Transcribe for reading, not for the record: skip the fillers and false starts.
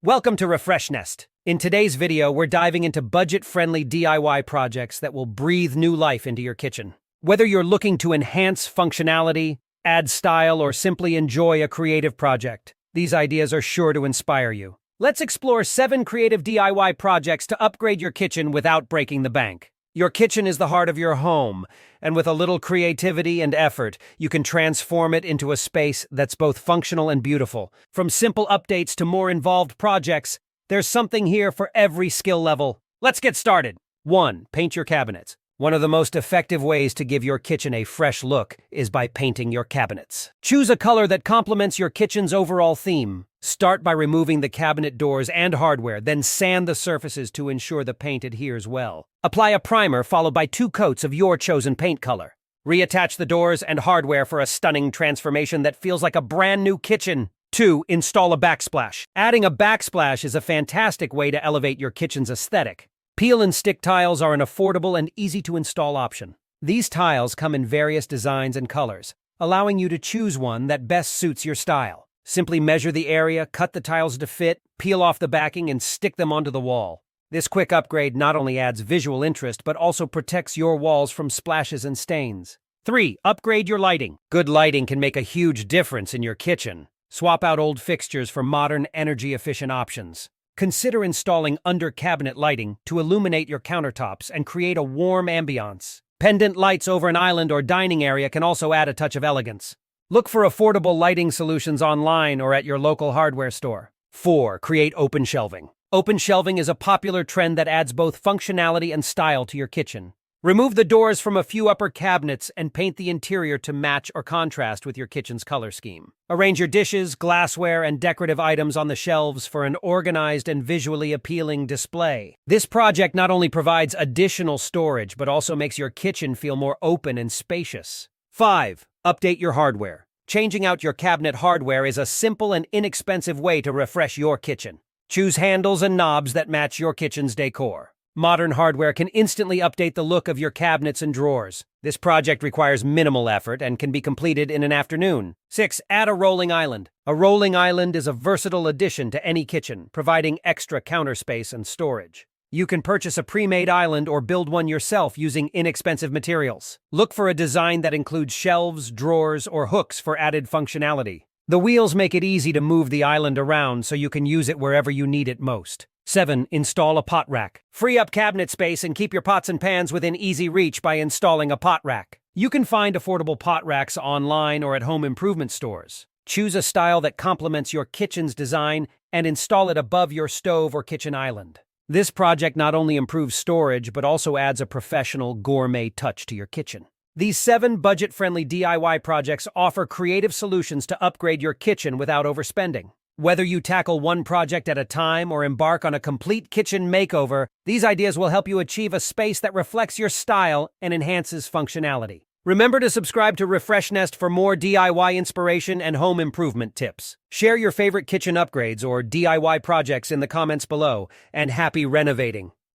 Welcome to refreshnest. In today's video, we're diving into budget-friendly DIY projects that will breathe new life into your kitchen. Whether you're looking to enhance functionality, add style, or simply enjoy a creative project, these ideas are sure to inspire you. Let's explore 7 creative DIY projects to upgrade your kitchen without breaking the bank. Your kitchen is the heart of your home, and with a little creativity and effort, you can transform it into a space that's both functional and beautiful. From simple updates to more involved projects, there's something here for every skill level. Let's get started. 1. Paint your cabinets. One of the most effective ways to give your kitchen a fresh look is by painting your cabinets. Choose a color that complements your kitchen's overall theme. Start by removing the cabinet doors and hardware, then sand the surfaces to ensure the paint adheres well. Apply a primer followed by 2 coats of your chosen paint color. Reattach the doors and hardware for a stunning transformation that feels like a brand new kitchen. 2. Install a backsplash. Adding a backsplash is a fantastic way to elevate your kitchen's aesthetic. Peel and stick tiles are an affordable and easy-to-install option. These tiles come in various designs and colors, allowing you to choose one that best suits your style. Simply measure the area, cut the tiles to fit, peel off the backing, and stick them onto the wall. This quick upgrade not only adds visual interest, but also protects your walls from splashes and stains. 3. Upgrade your lighting. Good lighting can make a huge difference in your kitchen. Swap out old fixtures for modern, energy-efficient options. Consider installing under-cabinet lighting to illuminate your countertops and create a warm ambiance. Pendant lights over an island or dining area can also add a touch of elegance. Look for affordable lighting solutions online or at your local hardware store. 4. Create open shelving. Open shelving is a popular trend that adds both functionality and style to your kitchen. Remove the doors from a few upper cabinets and paint the interior to match or contrast with your kitchen's color scheme. Arrange your dishes, glassware, and decorative items on the shelves for an organized and visually appealing display. This project not only provides additional storage, but also makes your kitchen feel more open and spacious. 5. Update your hardware. Changing out your cabinet hardware is a simple and inexpensive way to refresh your kitchen. Choose handles and knobs that match your kitchen's decor. Modern hardware can instantly update the look of your cabinets and drawers. This project requires minimal effort and can be completed in an afternoon. 6. Add a rolling island. A rolling island is a versatile addition to any kitchen, providing extra counter space and storage. You can purchase a pre-made island or build one yourself using inexpensive materials. Look for a design that includes shelves, drawers, or hooks for added functionality. The wheels make it easy to move the island around so you can use it wherever you need it most. 7. Install a pot rack. Free up cabinet space and keep your pots and pans within easy reach by installing a pot rack. You can find affordable pot racks online or at home improvement stores. Choose a style that complements your kitchen's design and install it above your stove or kitchen island. This project not only improves storage, but also adds a professional, gourmet touch to your kitchen. These 7 budget-friendly DIY projects offer creative solutions to upgrade your kitchen without overspending. Whether you tackle one project at a time or embark on a complete kitchen makeover, these ideas will help you achieve a space that reflects your style and enhances functionality. Remember to subscribe to refreshnest for more DIY inspiration and home improvement tips. Share your favorite kitchen upgrades or DIY projects in the comments below, and happy renovating!